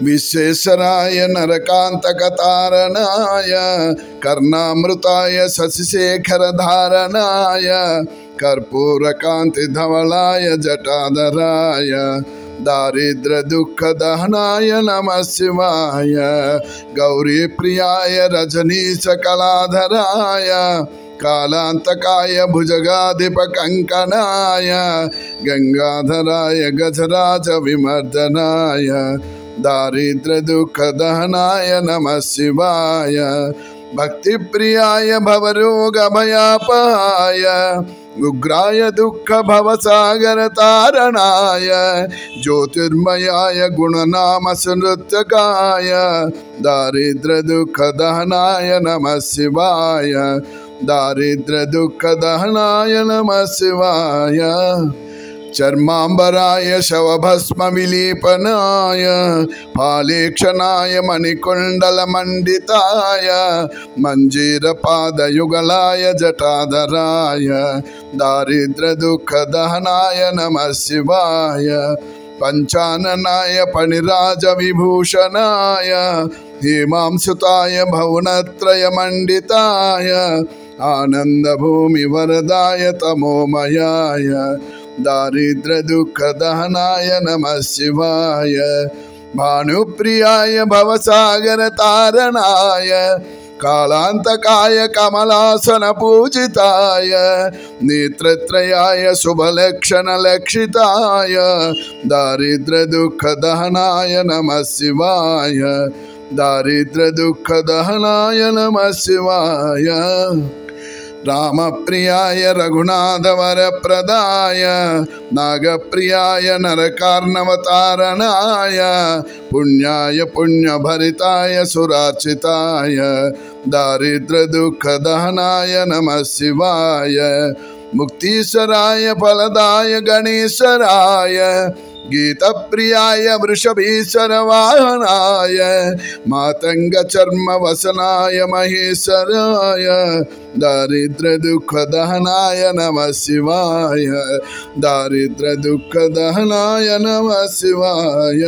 विश्वेश्वराय नरकान्तकतारणाय कर्णामृताय शशिशेखरधारणाय कर्पूरकान्तिधवलाय जटाधराय दारिद्र्य दुःख दहनाय नमः शिवाय गौरी प्रियाय रजनीश कलाधराय कालांतकाय भुजगाधिप कंकणाय गंगाधराय गजराज विमर्दनाय दारिद्र्य दुःख दहनाय नमः शिवाय भक्ति प्रियाय भवरोग भयापाय उग्राय दुःख भवसागर तारणाय ज्योतिर्मयाय गुणनाम सुनृत्यकाय दारिद्र्य दुःख दहनाय नमः शिवाय दारिद्र्य दुःख दहनाय नमः शिवाय चर्मांबराय शवभस्म विलीपनाय फालेक्षणाय मणिकुंडल मंडिताय मंजीर पादयुगलाय जटाधराय दारिद्र्य दुःख दहनाय नमः शिवाय पंचाननाय फणिराज विभूषणाय हेमांसुताय भुवनत्रय मंडिताय आनंद भूमि वरदाय तमोमयाय दारिद्र्य दुःख दहनाय नमः शिवाय भानुप्रियाय भवसागर तारणाय कालांतकाय कमलासन पूजिताय नेत्रत्रयाय शुभलक्षण लक्षिताय दारिद्र्य दुःख दहनाय नमः शिवाय दारिद्र्य दुःख दहनाय नमः शिवाय राम प्रियाय रघुनाथ वर प्रदाय नागप्रियाय नरकार्णवतारणाय पुण्याय पुण्य भरिताय सुराचिताय दारिद्र्य दुःख दहनाय नमः शिवाय मुक्तीश्वराय फलदाय गणेशराय गीत प्रियाय वृषभीश्वर वाहनाय मातंग चर्म वसनाय महेश्वराय दारिद्र्य दुःख दहनाय नमः शिवाय दारिद्र्य दुःख दहनाय नमः शिवाय।